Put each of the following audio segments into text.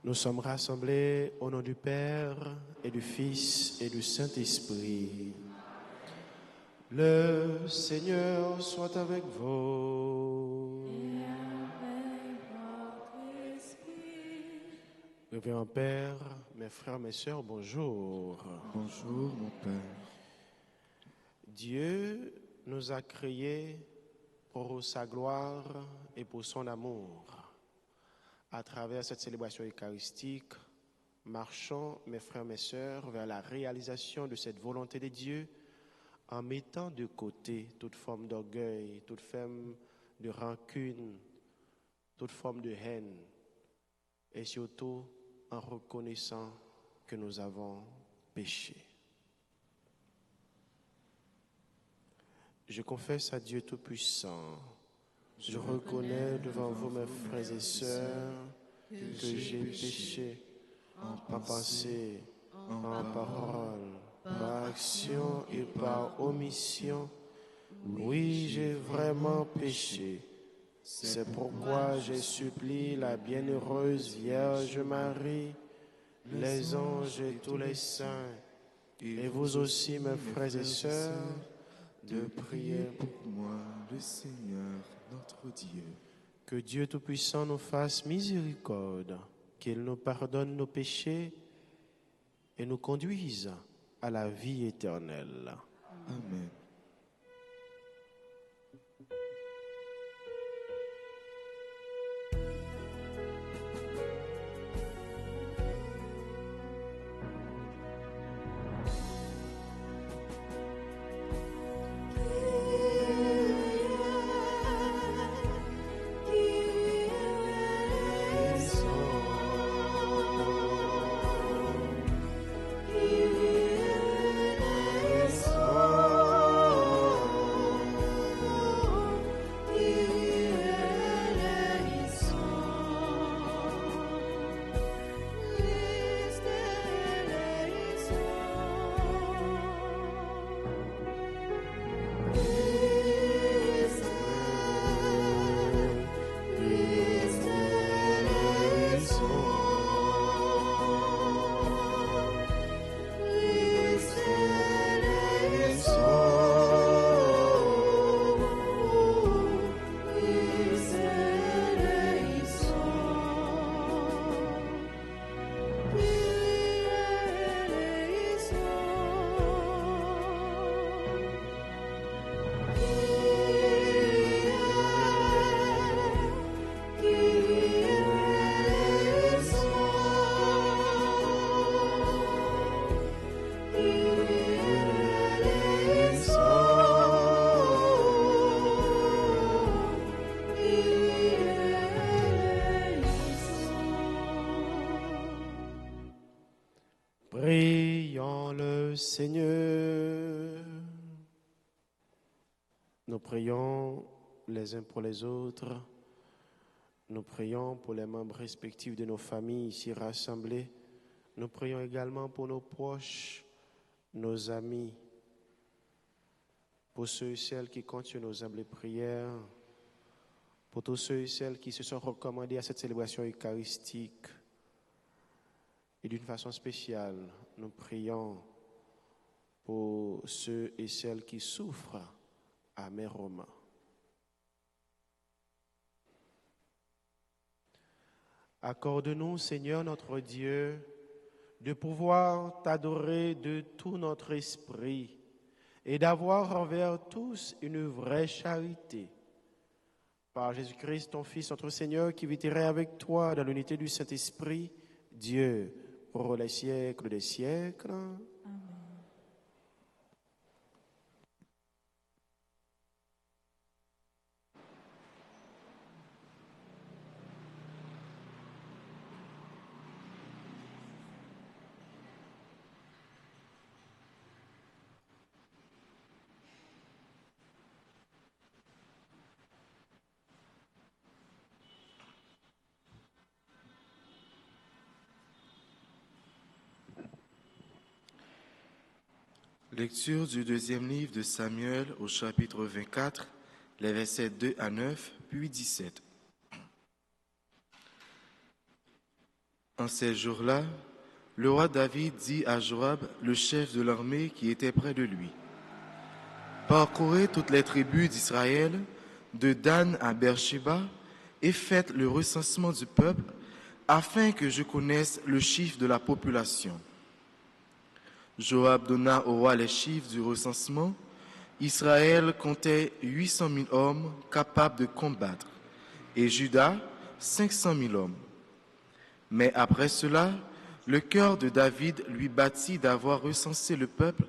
Nous sommes rassemblés au nom du Père et du Fils et du Saint-Esprit. Le Seigneur soit avec vous. Et avec votre esprit. Révérend Père, mes frères, mes sœurs, bonjour. Bonjour mon Père. Dieu nous a créés pour sa gloire et pour son amour. À travers cette célébration eucharistique, marchons, mes frères, mes sœurs, vers la réalisation de cette volonté de Dieu en mettant de côté toute forme d'orgueil, toute forme de rancune, toute forme de haine et surtout en reconnaissant que nous avons péché. Je confesse à Dieu Tout-Puissant. Je reconnais devant vous, mes frères et sœurs, que j'ai péché en pensée, en parole, par action et par omission. Oui, j'ai vraiment péché. C'est pourquoi je supplie la bienheureuse Vierge Marie, les anges et tous les saints, et vous aussi, mes frères et sœurs, de prier pour moi, le Seigneur, notre Dieu. Que Dieu Tout-Puissant nous fasse miséricorde, qu'il nous pardonne nos péchés et nous conduise à la vie éternelle. Amen. Prions le Seigneur. Nous prions les uns pour les autres. Nous prions pour les membres respectifs de nos familles ici rassemblés. Nous prions également pour nos proches, nos amis, pour ceux et celles qui comptent sur nos humbles prières, pour tous ceux et celles qui se sont recommandés à cette célébration eucharistique. Et d'une façon spéciale, nous prions pour ceux et celles qui souffrent amèrement. Accorde-nous, Seigneur notre Dieu, de pouvoir t'adorer de tout notre esprit et d'avoir envers tous une vraie charité. Par Jésus-Christ, ton Fils, notre Seigneur, qui vit et règne avec toi dans l'unité du Saint-Esprit, Dieu, pour les siècles des siècles. Lecture du deuxième livre de Samuel au chapitre 24, les versets 2 à 9, puis 17. En ces jours-là, le roi David dit à Joab, le chef de l'armée qui était près de lui, « Parcourez toutes les tribus d'Israël, de Dan à Beersheba, et faites le recensement du peuple, afin que je connaisse le chiffre de la population. » Joab donna au roi les chiffres du recensement. Israël comptait 800 000 hommes capables de combattre, et Juda 500 000 hommes. Mais après cela, le cœur de David lui battit d'avoir recensé le peuple,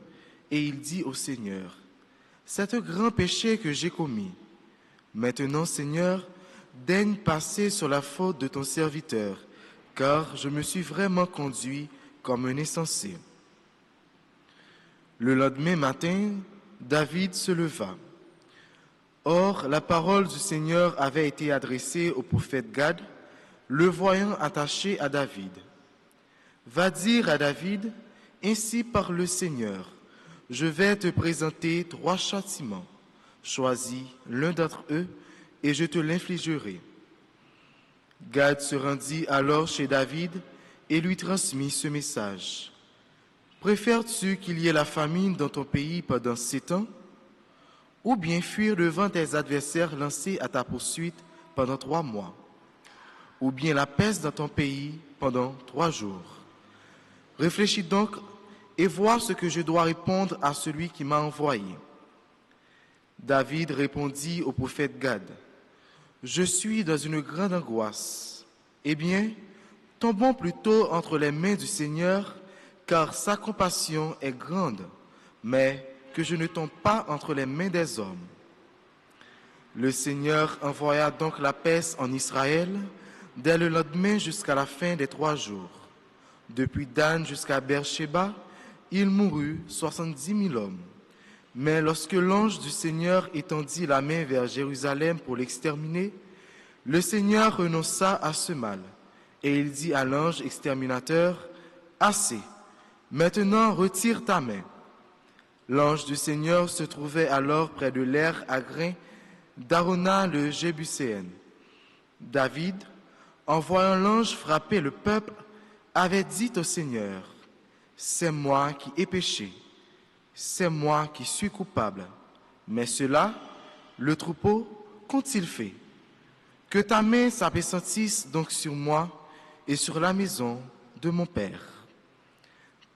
et il dit au Seigneur, « C'est un grand péché que j'ai commis. Maintenant, Seigneur, daigne passer sur la faute de ton serviteur, car je me suis vraiment conduit comme un insensé. » Le lendemain matin, David se leva. Or, la parole du Seigneur avait été adressée au prophète Gad, le voyant attaché à David. « Va dire à David, ainsi parle le Seigneur, je vais te présenter 3 châtiments. Choisis l'un d'entre eux et je te l'infligerai. » Gad se rendit alors chez David et lui transmit ce message. « Préfères-tu qu'il y ait la famine dans ton pays pendant 7 ans, ou bien fuir devant tes adversaires lancés à ta poursuite pendant 3 mois, ou bien la peste dans ton pays pendant 3 jours? Réfléchis donc et vois ce que je dois répondre à celui qui m'a envoyé. » David répondit au prophète Gad, « Je suis dans une grande angoisse. Eh bien, tombons plutôt entre les mains du Seigneur, car sa compassion est grande, mais que je ne tombe pas entre les mains des hommes. » Le Seigneur envoya donc la peste en Israël dès le lendemain jusqu'à la fin des 3 jours. Depuis Dan jusqu'à Beersheba, il mourut 70 000 hommes. Mais lorsque l'ange du Seigneur étendit la main vers Jérusalem pour l'exterminer, le Seigneur renonça à ce mal, et il dit à l'ange exterminateur, « Assez, maintenant retire ta main. » L'ange du Seigneur se trouvait alors près de l'aire à grains d'Arona le Jébuséen. David, en voyant l'ange frapper le peuple, avait dit au Seigneur, « C'est moi qui ai péché, c'est moi qui suis coupable. Mais cela, le troupeau, qu'ont-ils fait? Que ta main s'appesantisse donc sur moi et sur la maison de mon Père. »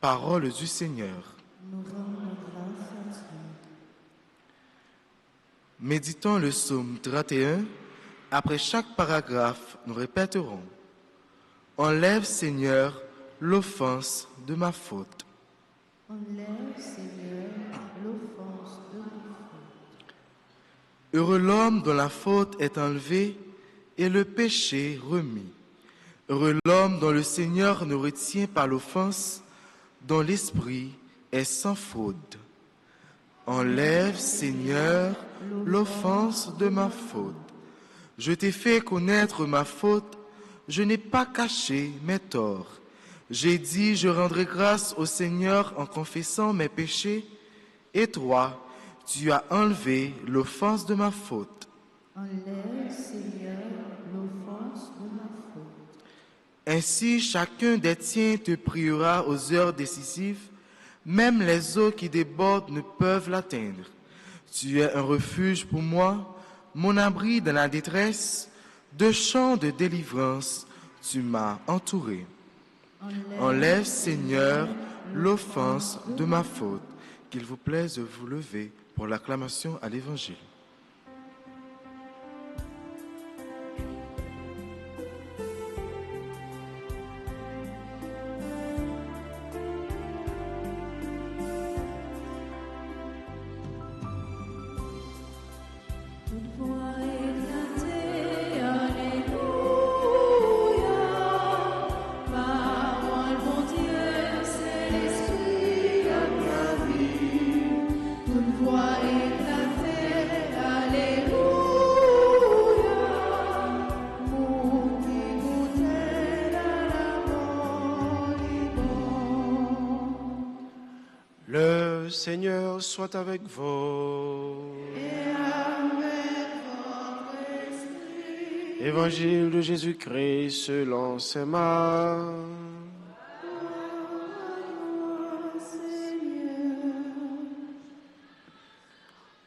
Parole du Seigneur. Nous rendons grâce à Dieu. Méditons le psaume 31. Après chaque paragraphe, nous répéterons « Enlève, Seigneur, l'offense de ma faute. » Enlève, Seigneur, l'offense de ma faute. Heureux l'homme dont la faute est enlevée et le péché remis. Heureux l'homme dont le Seigneur ne retient pas l'offense, dont l'esprit est sans faute. Enlève, Seigneur, l'offense de ma faute. Je t'ai fait connaître ma faute, je n'ai pas caché mes torts. J'ai dit, je rendrai grâce au Seigneur en confessant mes péchés, et toi, tu as enlevé l'offense de ma faute. Enlève, Seigneur, l'offense de ma faute. Ainsi, chacun des tiens te priera aux heures décisives, même les eaux qui débordent ne peuvent l'atteindre. Tu es un refuge pour moi, mon abri dans la détresse, de chants de délivrance, tu m'as entouré. Enlève, Seigneur, l'offense de ma faute. Qu'il vous plaise de vous lever pour l'acclamation à l'Évangile. Le Seigneur soit avec vous. Et avec votre esprit. Évangile de Jésus-Christ selon saint Marc.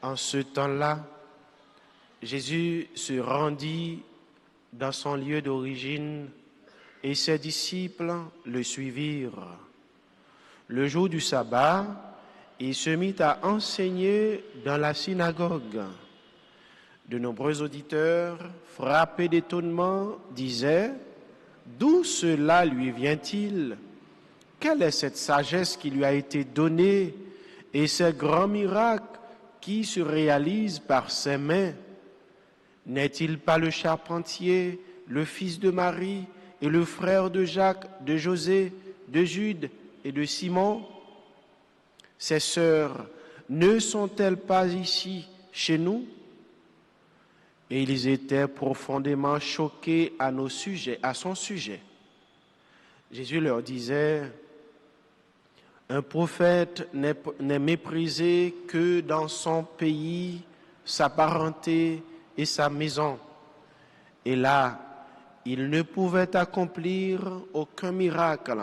En ce temps-là, Jésus se rendit dans son lieu d'origine et ses disciples le suivirent. Le jour du sabbat, il se mit à enseigner dans la synagogue. De nombreux auditeurs, frappés d'étonnement, disaient « D'où cela lui vient-il? Quelle est cette sagesse qui lui a été donnée et ces grands miracles qui se réalisent par ses mains? N'est-il pas le charpentier, le fils de Marie et le frère de Jacques, de José, de Jude et de Simon? Ses sœurs ne sont-elles pas ici chez nous? » Et ils étaient profondément choqués à son sujet. Jésus leur disait, « Un prophète n'est méprisé que dans son pays, sa parenté et sa maison. » Et là, il ne pouvait accomplir aucun miracle.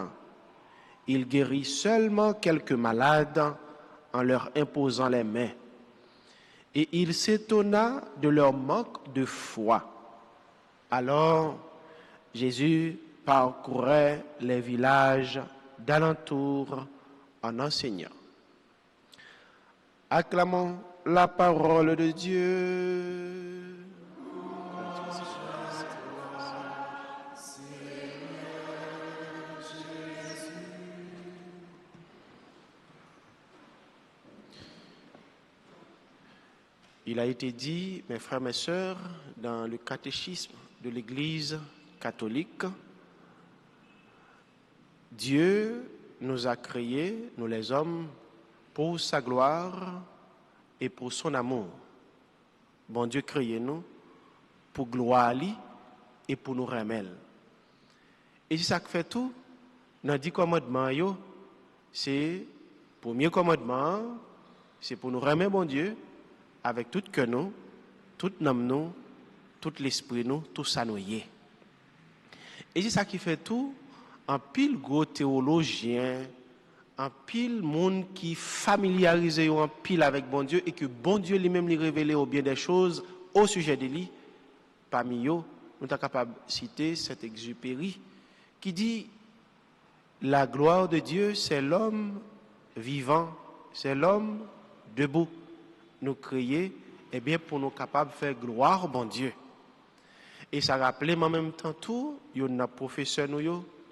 Il guérit seulement quelques malades en leur imposant les mains. Et il s'étonna de leur manque de foi. Alors, Jésus parcourait les villages d'alentour en enseignant. Acclamons la parole de Dieu. Il a été dit, mes frères, mes sœurs, dans le catéchisme de l'Église catholique, Dieu nous a créés, nous les hommes, pour sa gloire et pour son amour. Bon Dieu créé nous pour gloire et pour nous remettre. Et c'est ça qui fait tout. Dans 10 commandements, c'est pour mieux commandement, c'est pour nous remettre bon Dieu avec tout que nous, tout l'âme nous, tout l'esprit nous, tout ça nous y est. Et c'est ça qui fait tout. En pile gros théologien, en pile monde qui familiarisé en pile avec bon Dieu et que bon Dieu lui-même lui révélé au bien des choses au sujet de lui. Parmi eux, nous sommes capables de citer cet Exupéry qui dit la gloire de Dieu, c'est l'homme vivant, c'est l'homme debout. Nous créer, eh bien, pour nous capables de faire gloire au bon Dieu. Et ça rappelait en même temps tout, il y a un professeur nous,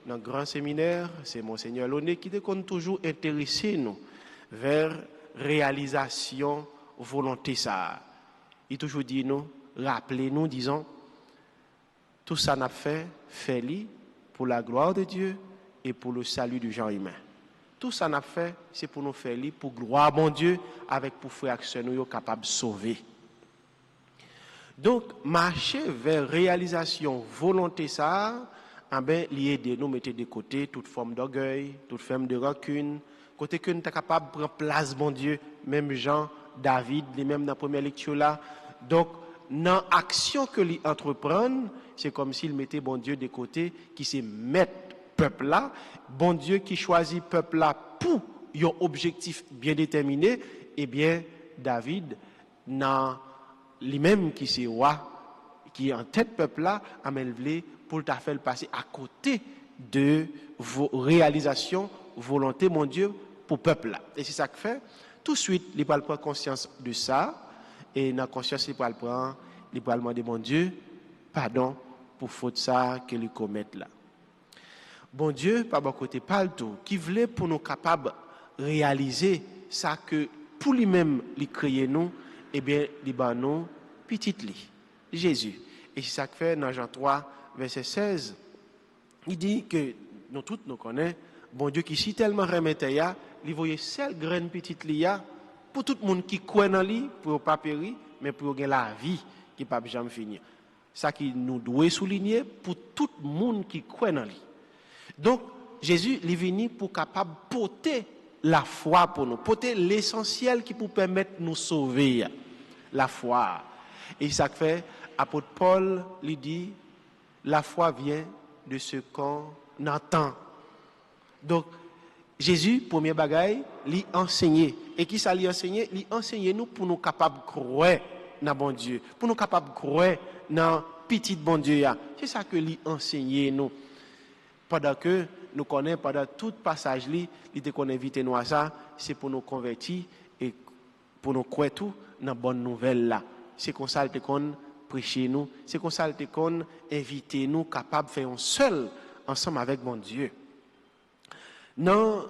dans le grand séminaire, c'est Monseigneur Launay qui compte toujours intéresser nous vers réalisation volonté ça. Il toujours dit nous, rappelez-nous, disons, tout ça n'a fait pour la gloire de Dieu et pour le salut du genre humain. Tout ça n'a fait, c'est pour nous faire pour gloire à bon Dieu, avec pour frères et sœurs nous capables de sauver. Donc, marcher vers réalisation volonté ça, ben, l'aider nous mettre de côté toute forme d'orgueil, toute forme de rancune, côté que nous sommes capables de prendre place, bon Dieu, même Jean, David, les mêmes dans la première lecture là. Donc, dans l'action que lui entreprendre, c'est comme s'il mettait bon Dieu de côté, qui se mettre peuple là, bon Dieu qui choisit peuple là pour un objectif bien déterminé, eh bien, David, dans lui-même qui c'est roi, qui est en tête peuple là, a élevé pour t'a faire passer à côté de vos réalisations, volonté, mon Dieu, pour le peuple là. Et c'est ça que fait. Tout de suite, il va prendre conscience de ça. Et dans la conscience, il va prendre, il va demander, mon Dieu, pardon pour faute ça que lui commettent là. Bon Dieu, par bon côté, parle tout, qui voulait pour nous capables de réaliser ça que pour lui-même, il crée nous, eh bien, il va nous, petit lit, Jésus. Et c'est ça que fait dans Jean 3, verset 16. Il dit que nous tous nous connaissons, bon Dieu qui si tellement remettait ya, il voyait seule graine petite lia pour tout le monde qui croit dans lui, pour pas périr, mais pour gagner la vie qui pas jamais finir. Ça qui nous doit souligner pour tout le monde qui croit dans lui. Donc Jésus est venu pour capable porter la foi pour nous, porter l'essentiel qui peut permettre de nous sauver, la foi. Et ça fait apôtre Paul lui dit la foi vient de ce qu'on entend. Donc Jésus, premier bagaille, lui enseigner. Et qui ça lui enseigner? Lui enseigner nous pour nous capables de croire dans bon Dieu, pour nous capables de croire dans petit bon Dieu. C'est ça que lui enseigner nous. Pendant que nous connaissons, pendant tout passage, il était qu'on invite nous à ça, c'est pour nous convertir et pour nous croire tout dans la bonne nouvelle là. C'est comme ça qu'on prêcher nous, c'est comme ça qu'on invite nous capables de faire un seul ensemble avec mon Dieu. Non,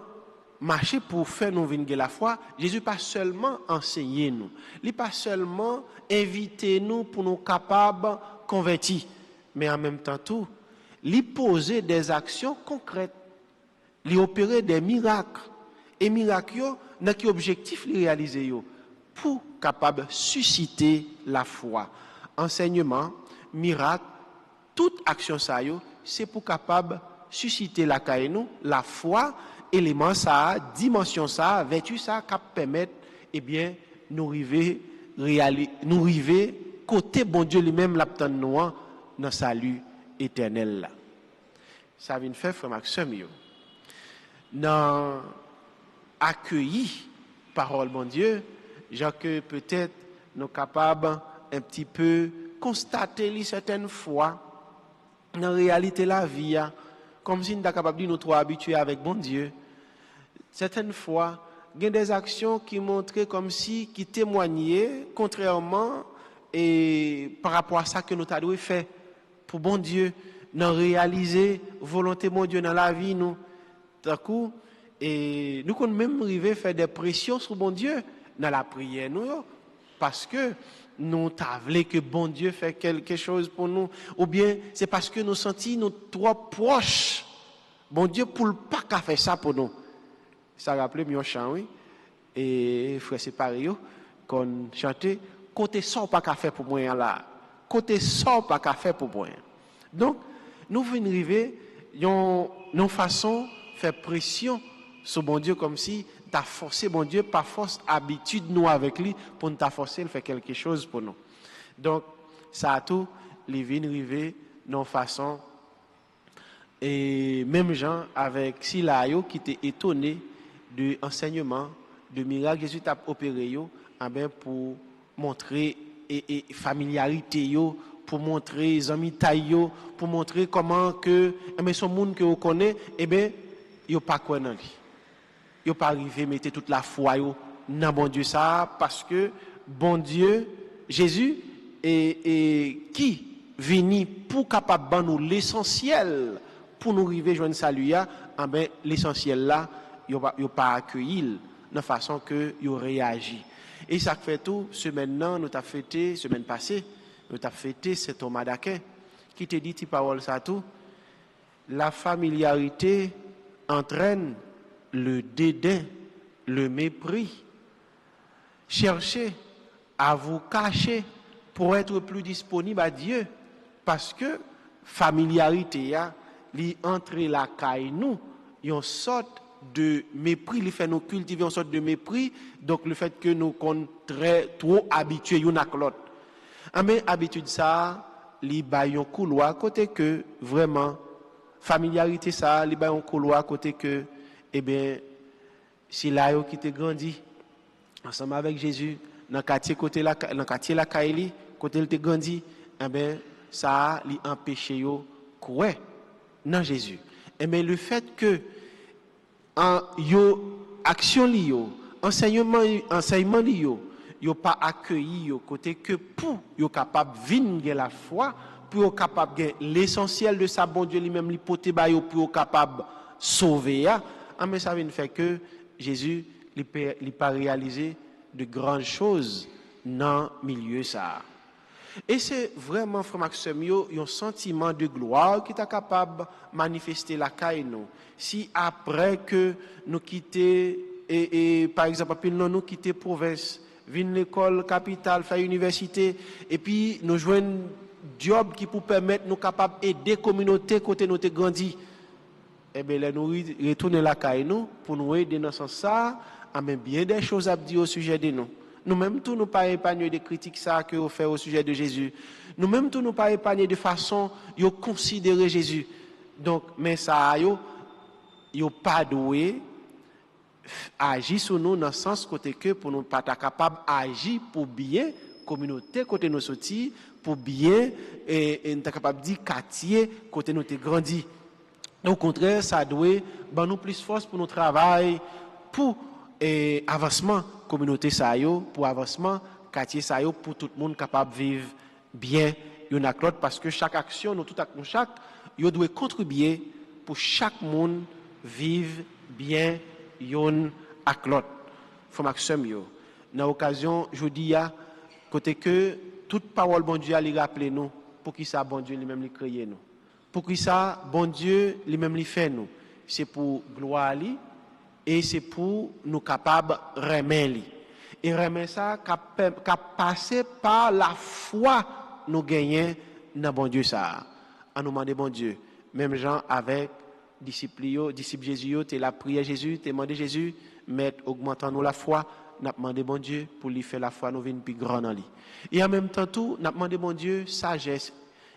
marcher pour faire nous venir la foi, Jésus pas seulement enseigner nous, il pas seulement inviter nous pour nous capables de convertir, mais en même temps tout, il poser des actions concrètes, il opérer des miracles. Et miracles, dans quel objectif les réaliser pour capable susciter la foi. Enseignement, miracle, toute action ça c'est pour capable susciter la caïnou, la foi, élément ça, dimension ça, vertu ça qui permettre eh bien nous arriver côté bon Dieu lui-même l'attend nous dans salut éternel là. Ça vient faire frère Maxime yo. Dans accueillir parole bon Dieu, genre que peut-être nous capables un petit peu constater certaines fois dans la réalité la vie comme si nous sommes capables de nous trop habitués avec bon Dieu. Certaines fois, il y a des actions qui montraient comme si, qui témoignaient contrairement et par rapport à ça que nous avons fait pour bon Dieu, dans réaliser volonté mon Dieu dans la vie nous. D'un coup, et nous pouvons même arriver à faire des pressions sur bon Dieu dans la prière nous parce que nous t'avons que bon Dieu fait quelque chose pour nous ou bien c'est parce que nous sentons nous trop proches bon Dieu pour le pas qu'à faire ça pour nous. Ça rappelle mon chant oui et frère c'est pareil qu'on chantait côté sort pas qu'à faire pour moi là côté sort pas qu'à faire pour moi. Donc nous venons arriver une façon faire pression sur bon Dieu comme si t'as forcé bon Dieu par force habitude nous avec lui pour nous t'a forcé de faire quelque chose pour nous. Donc ça a tout les vins arriver d'une façon et même gens avec Silayo qui était étonné de enseignement de miracle Jésus t'a opéré yo pour montrer et familiarité yo pour montrer amis taille pour montrer comment que son monde que on connaît yo pas quoi dans lui. Yo pas arrivé mettre toute la foi yo dans bon Dieu ça parce que bon Dieu Jésus et qui vini pour capable ban nous l'essentiel pour nous arriver joindre salut l'essentiel là yo pas accueilli de façon que yo réagit. Et ça fait tout semaine nous t'a fêté semaine passée nous t'a fêté cet Thomas d'Aquin qui te dit parole ça tout la familiarité entraîne le dédain, le mépris. Cherchez à vous cacher pour être plus disponible à Dieu parce que familiarité li entre la caille nous une sorte de mépris, il fait nous cultiver une sorte de mépris donc le fait que nous sommes trop habitués une à l'autre. Mais habitude ça li ba yon couloir côté que vraiment familiarité ça li ba yon couloir côté que si là qui te grandi ensemble avec Jésus dans quartier côté la Kaili côté il te grandi ça li empêcher yo croient dans Jésus. Et mais le fait que yo action li yo, enseignement li yo pas accueilli yo côté que pour yo capable vinn la foi, pour yo capable gen l'essentiel de sa bon Dieu lui-même li pote ba yo pour yo capable sauver ya, mais ça vient faire que Jésus il pas réaliser de grandes choses dans milieu ça. Et c'est vraiment, frère Maxime, un sentiment de gloire qui est capable de manifester la caille nous. Si après que nous quittons, et par exemple, nous quittons province, venir l'école capitale, faire université, et puis nous jouons un job qui peut permettre nous capables d'aider la communauté côté nous grandi. Eh bien, là, nous retournons la caille nous pour nous aider dans ce sens ça, mais bien des choses à dire au sujet de nous. Nous-mêmes, tous nous pas épargnés des critiques ça que vous faites au sujet de Jésus. Nous-mêmes, tous nous pas épargnés de façon de considérer Jésus. Donc, mais ça, yo pas doué agir sur nous dans le sens côté que pour nous pas capable agir pour bien communauté côté nous sorti, pour bien et nous capable dire quartier côté nous te grandi. Au contraire, ça doit ban nous plus force pour nous travail pour avancement communauté ça yo, pour avancement quartier ça yo, pour tout le monde capable vivre bien yon ak l'autre, parce que chaque action nous tout ak nous chaque yo doit contribuer pour chaque monde vivre bien yon ak l'autre. Faut maximum yo dans occasion jodi a côté que toute parole bon Dieu a li rappeler nous pour qui ça bon Dieu lui-même li créer nous, pour qui ça bon Dieu lui-même li fait nous, c'est pour gloire li et c'est pour nous capables remettre li. Et remettre ça qu'a passer par la foi nous gagner dans bon Dieu ça. À nous demander bon Dieu. Même gens avec disciples Jésus, tu la prière Jésus, tu demandé Jésus, mais augmentant nous la foi, n'a demandé bon Dieu pour lui faire la foi nous venir plus grand dans lui. Et en même temps tout, n'a demandé bon Dieu sagesse,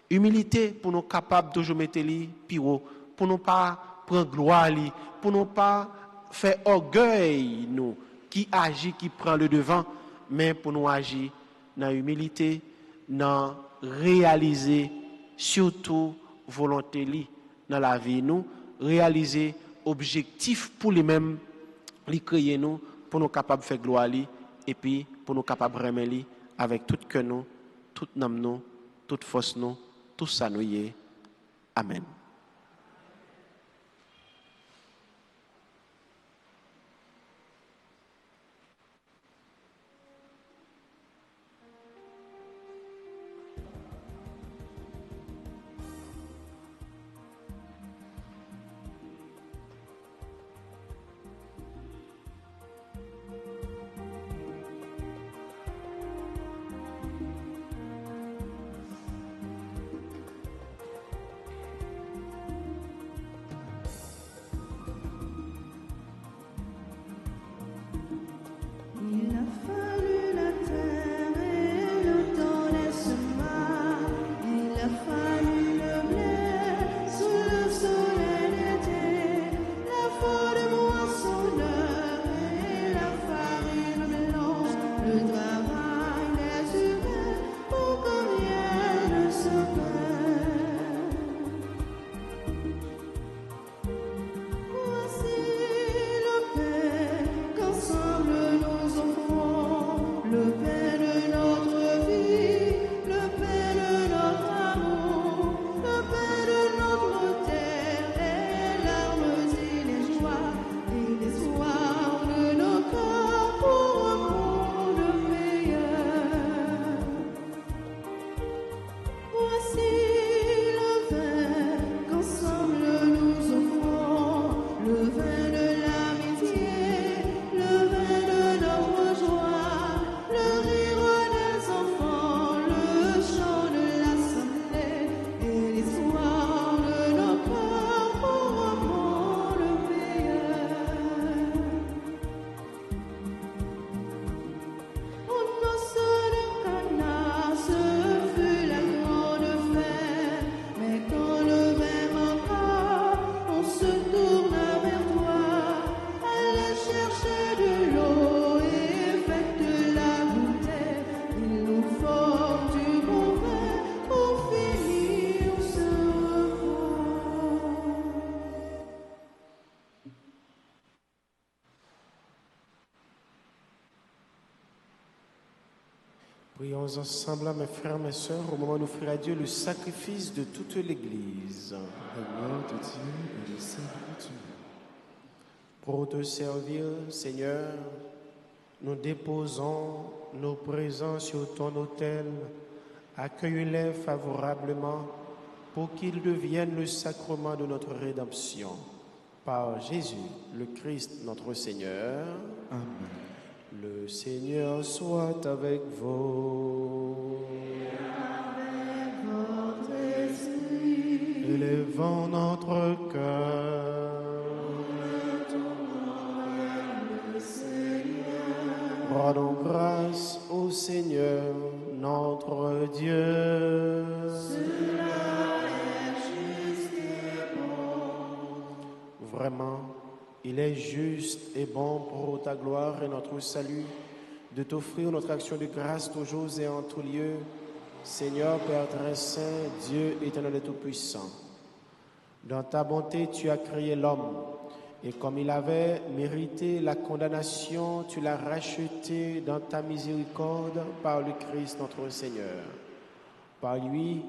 humilité pour nous capables toujours mettre lui plus haut, pour nous pas prendre gloire lui, pour nous pas faire orgueil nous qui agit, qui prend le devant, mais pour nous agir dans humilité, dans réaliser surtout volonté li dans la vie nous, réaliser objectif pour lui-même, li créer nous pour nous capables de faire gloire li, et puis pour nous capables de remettre li avec tout cœur nous, toute âme nous, toute force nous, tout ça nous y est. Amen. Prions ensemble, mes frères, mes sœurs, au moment d'offrir à Dieu le sacrifice de toute l'Église. La gloire de Dieu et le salut de Dieu. Pour te servir, Seigneur, nous déposons nos présents sur ton autel. Accueille-les favorablement pour qu'ils deviennent le sacrement de notre rédemption. Par Jésus, le Christ, notre Seigneur. Amen. Le Seigneur soit avec vous. Avec votre esprit, Élevons notre cœur. le Seigneur, Rendons grâce au Seigneur, notre Dieu. Vraiment, il est juste et bon pour ta gloire et notre salut de t'offrir notre action de grâce toujours et en tout lieu. Seigneur, Père très saint, Dieu éternel et tout-puissant. Dans ta bonté, tu as créé l'homme. Et comme il avait mérité la condamnation, tu l'as racheté dans ta miséricorde par le Christ notre Seigneur. Par lui,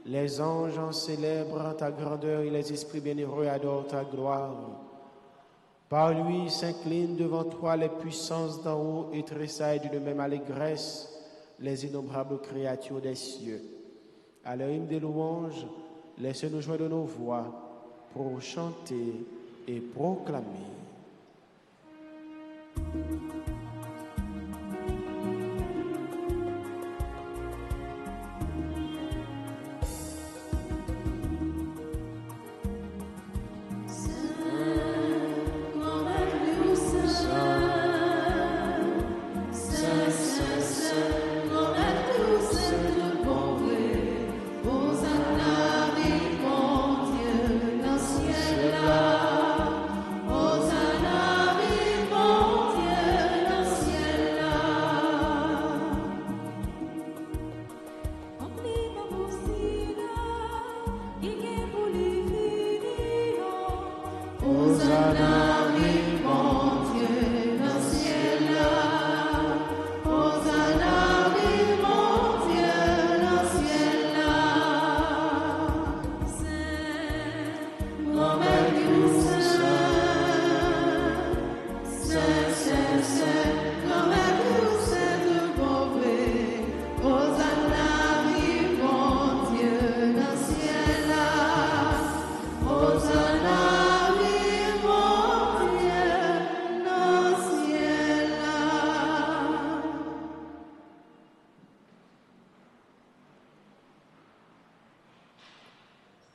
les anges en célèbrent ta grandeur et les esprits bienheureux adorent ta gloire. Par lui s'inclinent devant toi les puissances d'en haut et tressaillent d'une même allégresse les innombrables créatures des cieux. À leur hymne des louanges, laisse-nous joindre nos voix pour chanter et proclamer.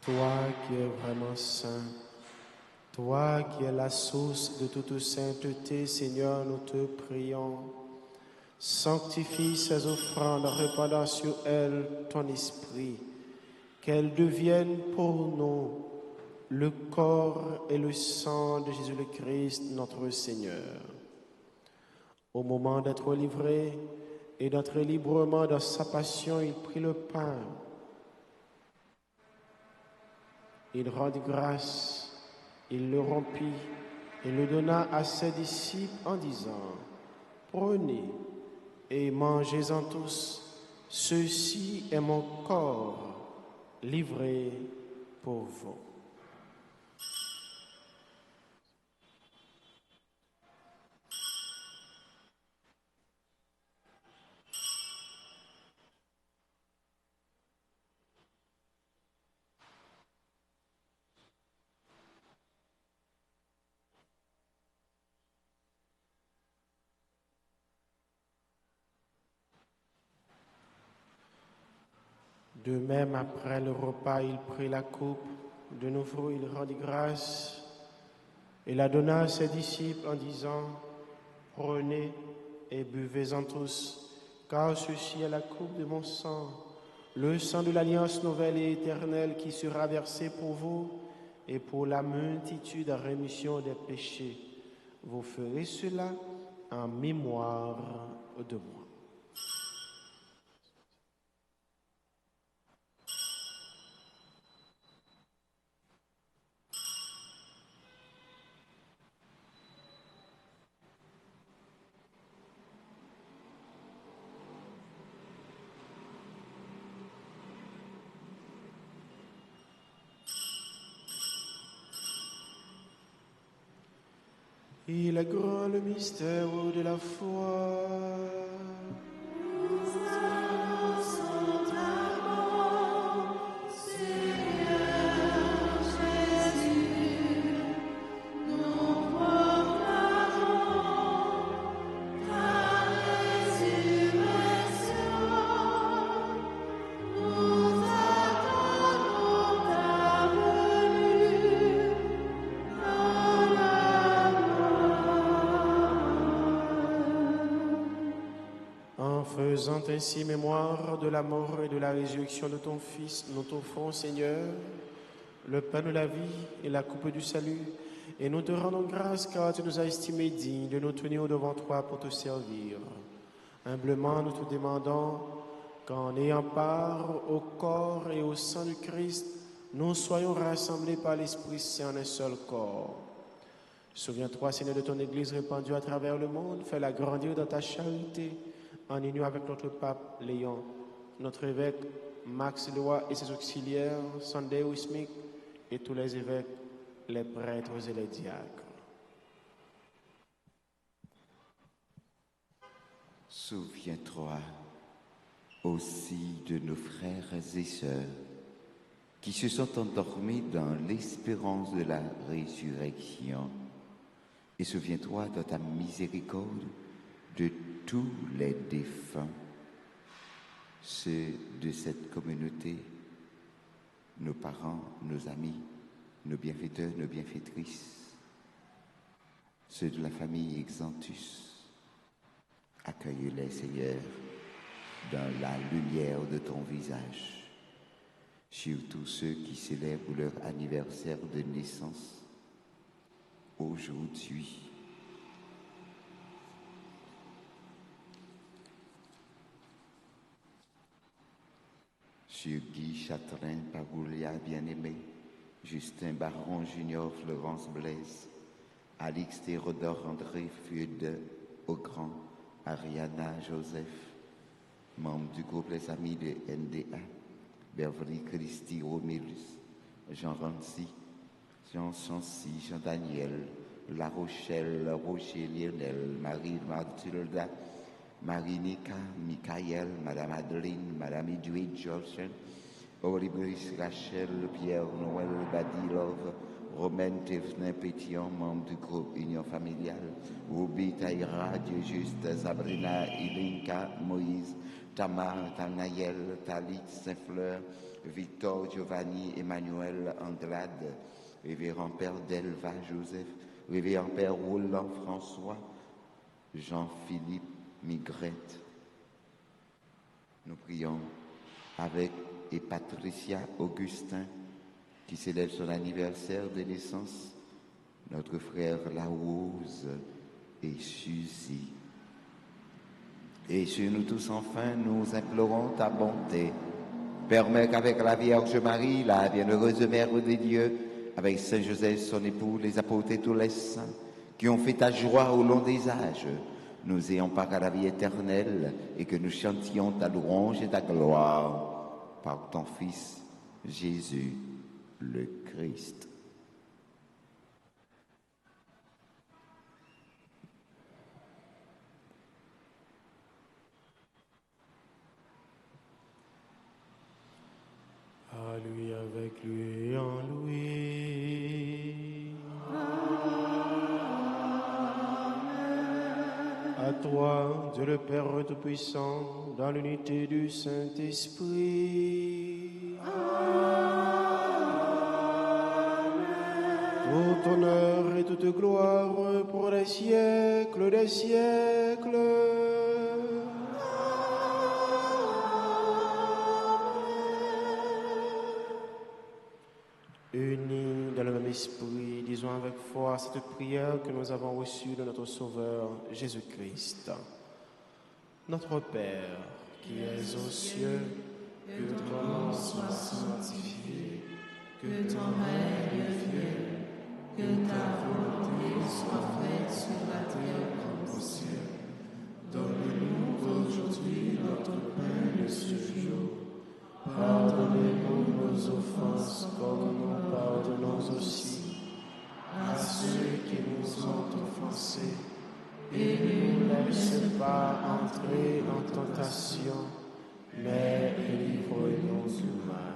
Toi qui es vraiment saint, toi qui es la source de toute sainteté, Seigneur, nous te prions. Sanctifie ces offrandes en répandant sur elles ton esprit, qu'elles deviennent pour nous le corps et le sang de Jésus le Christ, notre Seigneur. Au moment d'être livré et d'entrer librement dans sa passion, il prit le pain. Il rendit grâce, il le rompit et le donna à ses disciples en disant, « Prenez et mangez-en tous, ceci est mon corps livré pour vous. » De même, après le repas, il prit la coupe. De nouveau, il rendit grâce et la donna à ses disciples en disant, « Prenez et buvez-en tous, car ceci est la coupe de mon sang, le sang de l'alliance nouvelle et éternelle qui sera versé pour vous et pour la multitude en rémission des péchés. Vous ferez cela en mémoire de moi. » Il est grand le mystère de la foi. En faisant ainsi mémoire de la mort et de la résurrection de ton Fils, notre enfant Seigneur, le pain de la vie et la coupe du salut, et nous te rendons grâce car tu nous as estimés dignes de nous tenir devant toi pour te servir. Humblement nous te demandons qu'en ayant part au corps et au sang du Christ, nous soyons rassemblés par l'Esprit Saint en un seul corps. Souviens-toi, Seigneur, de ton Église répandue à travers le monde, fais-la grandir dans ta charité, en union avec notre pape Léon, notre évêque Max Leroy et ses auxiliaires, Sunday Wismic, et tous les évêques, les prêtres et les diacres. Souviens-toi aussi de nos frères et sœurs qui se sont endormis dans l'espérance de la résurrection. Et souviens-toi de ta miséricorde de tous les défunts, ceux de cette communauté, nos parents, nos amis, nos bienfaiteurs, nos bienfaitrices, ceux de la famille Exantus. Accueille-les, Seigneur, dans la lumière de ton visage. Surtout ceux qui célèbrent leur anniversaire de naissance aujourd'hui. Sur Guy Chatrin, Pagoulia bien-aimé, Justin Baron Junior, Florence Blaise, Alix Théodore André Fude Augrand, Ariana Joseph, membre du groupe Les Amis de NDA, Beverly Christy Romulus, Jean Rancy, Jean Chancy, Jean Daniel, La Rochelle, Roger Lionel, Marie Mathilda, Marie-Nika, Michael, Madame Adeline, Madame Edwidge Johnson, Olibrice Rachel, Pierre Noël Badilov, Romaine Thévenin Pétillon, membre du groupe Union Familiale, Ruby Taïra, Dieu Juste, Sabrina Ilinka, Moïse, Tamar, Tanaël, Talit, Saint-Fleur, Victor, Giovanni, Emmanuel, Anglade, Révérend Père Delva, Joseph, Révérend Père Roland, François, Jean-Philippe, Migrette. Nous prions avec et Patricia Augustin qui célèbre son anniversaire de naissance, notre frère Larose et Suzy. Et sur nous tous enfin, nous implorons ta bonté. Permets qu'avec la Vierge Marie, la bienheureuse Mère de Dieu, avec Saint Joseph, son époux, les apôtres et tous les saints, qui ont fait ta joie au long des âges, nous ayons part à la vie éternelle et que nous chantions ta louange et ta gloire par ton Fils, Jésus, le Christ. À lui, avec lui, en lui. À toi, Dieu le Père Tout-Puissant, dans l'unité du Saint-Esprit. Tout honneur et toute gloire pour les siècles des siècles. Unis dans le même esprit, disons avec foi cette prière que nous avons reçue de notre Sauveur Jésus-Christ. Notre Père, qui es aux cieux, que ton nom soit sanctifié, que ton règne vienne, que ta volonté soit faite sur la terre comme au ciel. Donne-nous aujourd'hui notre pain de ce jour. Pardonnez-nous nos offenses comme nous pardonnons aussi à ceux qui nous ont offensés. pas entrer en tentation, mais délivre-nous du mal.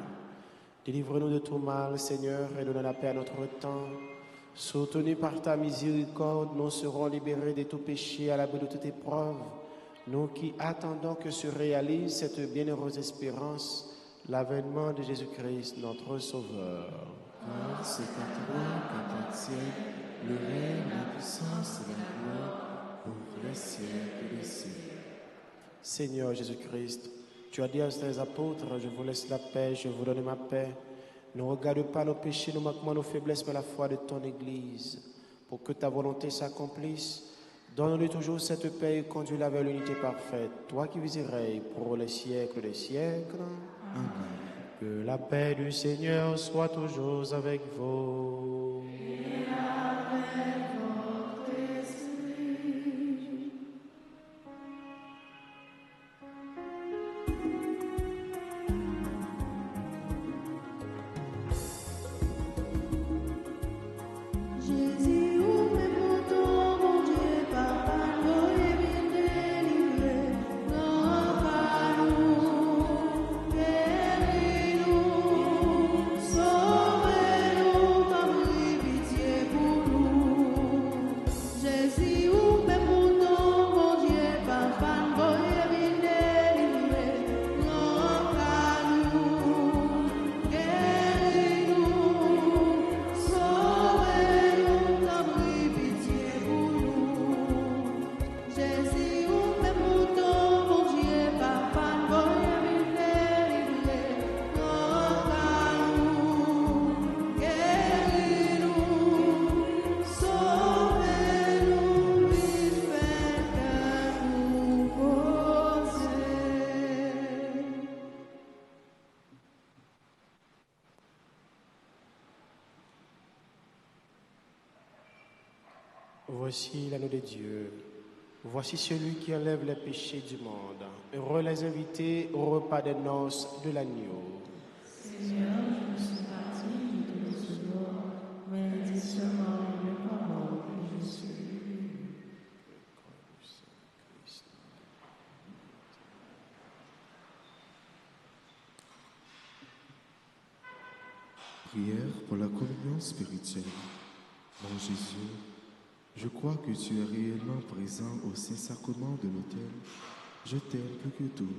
Délivre-nous de tout mal, Seigneur, et donne la paix à notre temps. Soutenus par ta miséricorde, nous serons libérés de tout péché à l'abri de toute épreuve. Nous qui attendons que se réalise cette bienheureuse espérance, l'avènement de Jésus-Christ, notre Sauveur. Car c'est à toi qu'appartient le règne, la puissance et la gloire pour les siècles des siècles. Seigneur Jésus-Christ, tu as dit à tes apôtres, je vous laisse la paix, je vous donne ma paix. Ne regarde pas nos péchés, nos manquements, nos faiblesses, mais la foi de ton Église. Pour que ta volonté s'accomplisse, donne-lui toujours cette paix et conduis-la vers l'unité parfaite. Toi qui vis et règnes pour les siècles des siècles. Amen. Que la paix du Seigneur soit toujours avec vous. Jésus, ouvre mon ton, mon Dieu, papa, nous et bien délivré, non pas nous, guéris-nous, sauvez-nous, par pitié pour nous. Jésus, ouvre mon ton, mon Dieu, papa, nous et bien délivré, non pas nous, guéris-nous, sauvez-nous, par pitié pour nous. Jésus, ouvre mon ton, mon Dieu, papa, nous et bien délivré, non pas nous, guéris-nous, sauvez-nous, il fait que nous causer. Voici l'agneau de Dieu. Voici celui qui enlève les péchés du monde. Heureux les invités au repas des noces de l'agneau. Seigneur, je suis parti de te recevoir, mais dis seulement une parole et je suis. Prière pour la communion spirituelle. Mon Jésus, je crois que tu es réellement présent au Saint-Sacrement de l'autel. Je t'aime plus que tout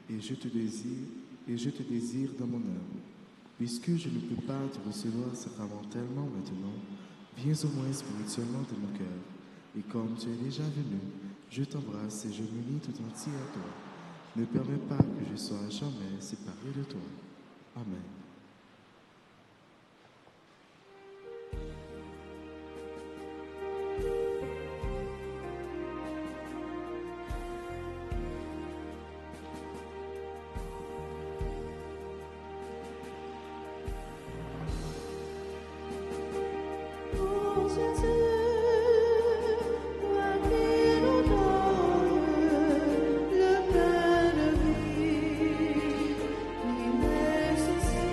et je te désire dans mon âme. Puisque je ne peux pas te recevoir sacramentellement maintenant, viens au moins spirituellement de mon cœur. Et comme tu es déjà venu, je t'embrasse et je m'unis tout entier à toi. Ne permets pas que je sois jamais séparé de toi. Amen. Oh Jésus, toi qui nous donnes le pain de vie, qui ressuscite.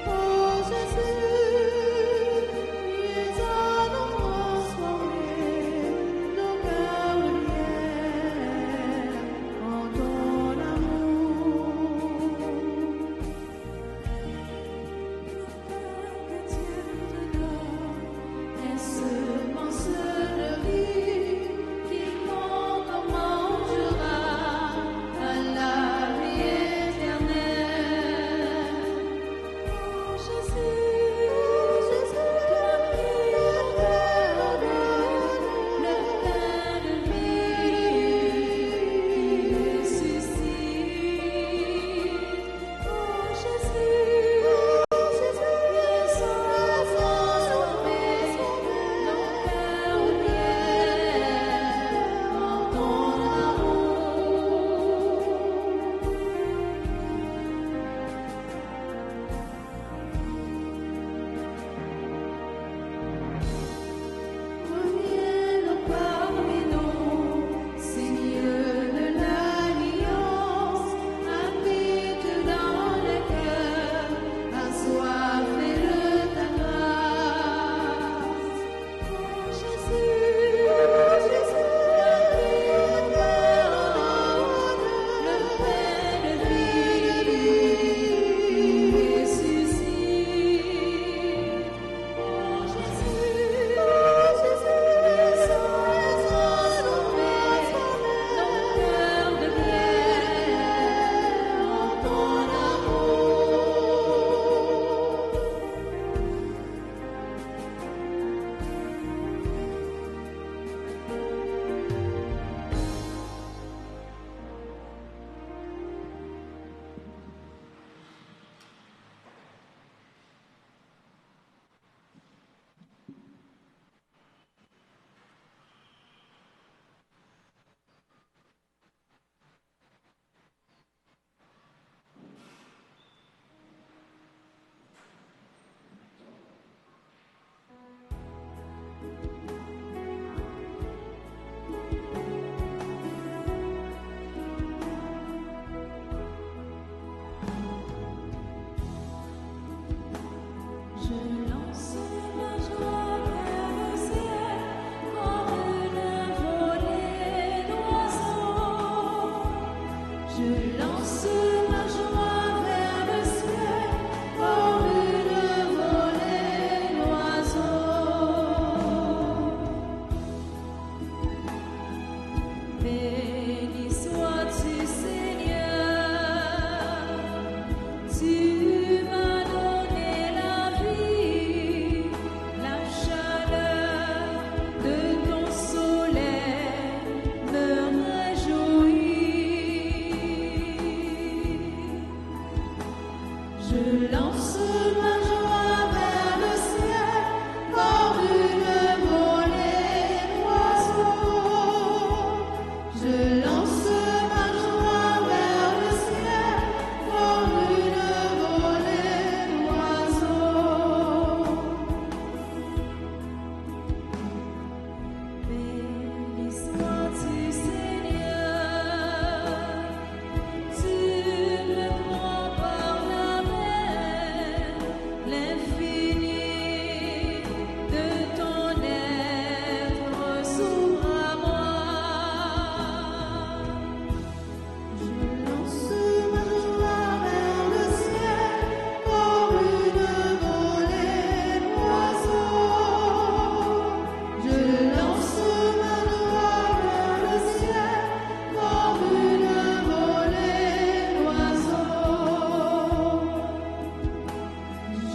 Oh Jésus, viens à nous transformer nos cœurs de pierre en ton amour. Que Dieu te donne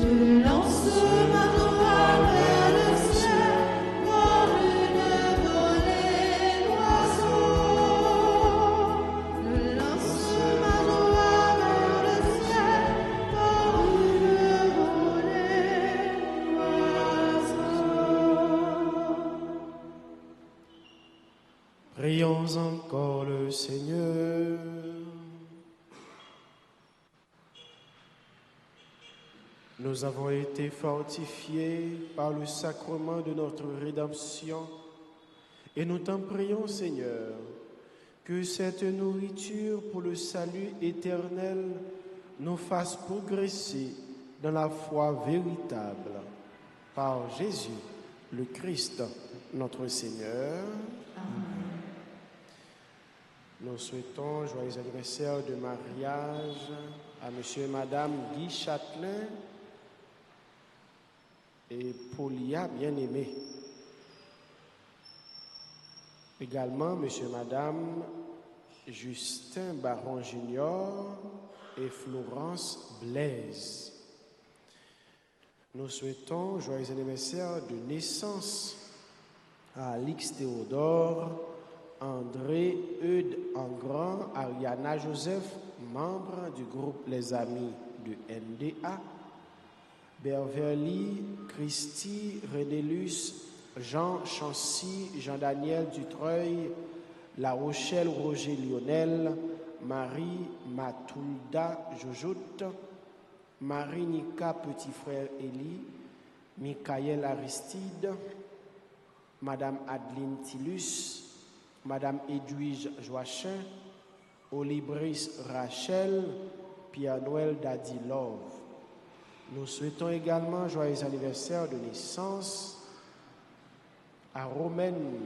Je lance ma joie vers le ciel, comme une volée d'oiseaux. Je lance ma joie vers le ciel, comme une volée d'oiseaux. Prions encore le Seigneur. Nous avons été fortifiés par le sacrement de notre rédemption et nous t'en prions, Seigneur, que cette nourriture pour le salut éternel nous fasse progresser dans la foi véritable. Par Jésus, le Christ, notre Seigneur. Nous souhaitons joyeux anniversaire de mariage à monsieur et madame Guy Châtelain et Paulia bien-aimé. Également monsieur et madame Justin Baron Junior et Florence Blaise. Nous souhaitons joyeux anniversaire de naissance à Alix Théodore, André Eudes Engrand, Ariana Joseph, membre du groupe Les Amis de NDA, Berverly, Christy, Renélus, Jean Chancy, Jean-Daniel Dutreuil, La Rochelle Roger Lionel, Marie Mathilda Jojoute, Marie Nika Petit Frère Élie, Michael Aristide, Madame Adeline Tillus, Madame Edwige Joachim, Olibris Rachel, Pierre-Noël Daddy Love. Nous souhaitons également joyeux anniversaire de naissance à Romaine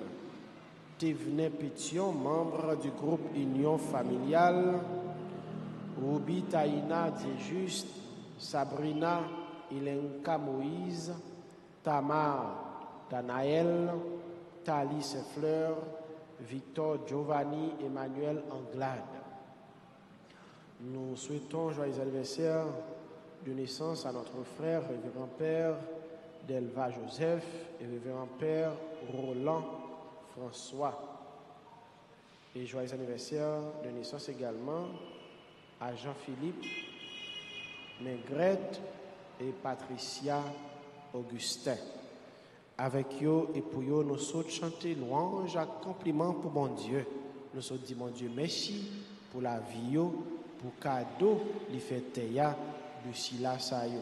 Thévenet Pétion, membre du groupe Union Familiale, Ruby Taïna Diéjuste, Sabrina Ilenka Moïse, Tamar Danaël, Thalys Fleur, Victor Giovanni Emmanuel Anglade. Nous souhaitons joyeux anniversaire de naissance à notre frère, révérend père Delva Joseph et révérend père Roland François. Et joyeux anniversaire de naissance également à Jean-Philippe Maigrette et Patricia Augustin. Avec yo et pour yo, nous sommes chanter louange à compliment pour mon Dieu. Nous sommes dit mon Dieu merci pour la vie yo, pour cadeau li fait teya de sila sa yo.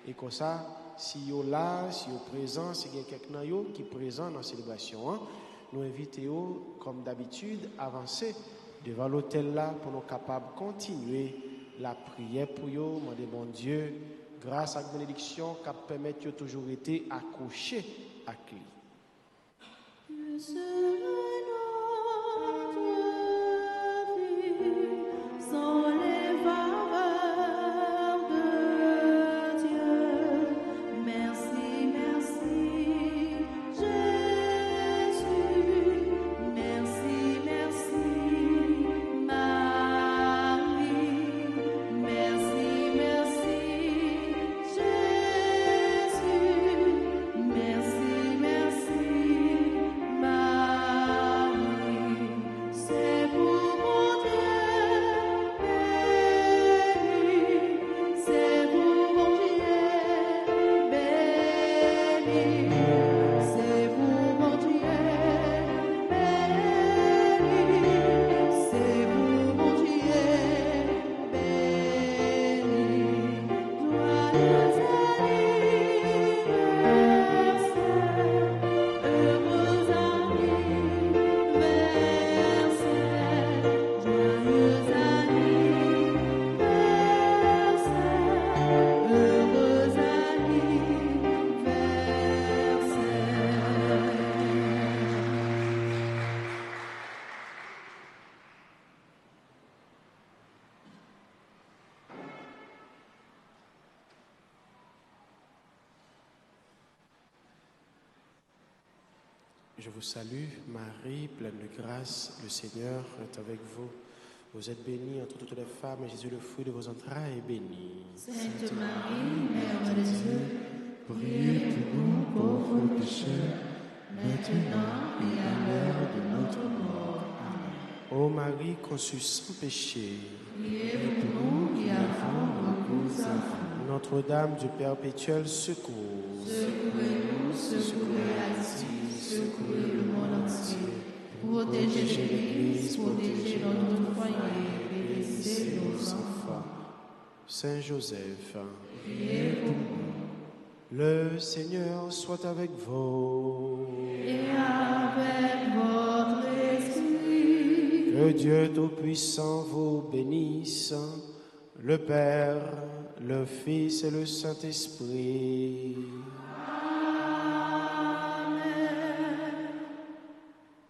Et comme ça, si yo là, si yo présent, si il y a quelqu'un yo qui présent dans la célébration, hein, nous invitons comme d'habitude avancer devant l'autel là pour nous capables de continuer la prière pour yo, demander bon Dieu grâce à la bénédiction qui permet de toujours été accroché à lui. Sans les faveurs de Dieu, merci, merci, Jésus, merci, merci, Marie, merci, merci, Jésus, merci, merci, Marie, c'est pour mon Dieu. C'est pour mon Dieu béni, c'est pour mon Dieu béni, c'est pour mon Dieu béni. Joyeux anniversaire, heureux anniversaire, joyeux Je vous salue, Marie, pleine de grâce, le Seigneur est avec vous. Vous êtes bénie entre toutes les femmes, et Jésus, le fruit de vos entrailles, est béni. Sainte Marie, Mère de conçus sans péché. Priez pour nous qui avons recours à vous. Notre-Dame du perpétuel secours. Secourez-nous, secourez Haïti, secourez le monde entier. Protégez l'Église, protégez notre foyer, bénissez nos enfants. Saint Joseph, Priez pour nous. le Seigneur soit avec vous. Et avec votre esprit. Que Dieu Tout-Puissant vous bénisse, le Père, le Fils et le Saint-Esprit.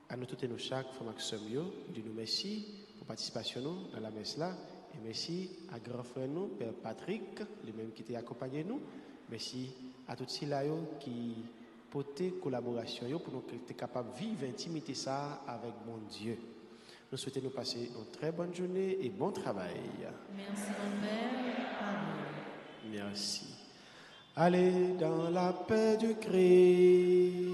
À nous toutes et nous chaque, frère Maxime, nous nous merci pour participation nous dans la messe là. Et merci à grand frère nous, Père Patrick, les mêmes qui t'ont accompagné nous. Merci à tous ceux là qui porté collaboration pour nous être capables de vivre intimité ça avec mon Dieu. Nous souhaitons nous passer une très bonne journée et bon travail. Merci mon Père. Amen. Merci. Allez dans la paix du Christ.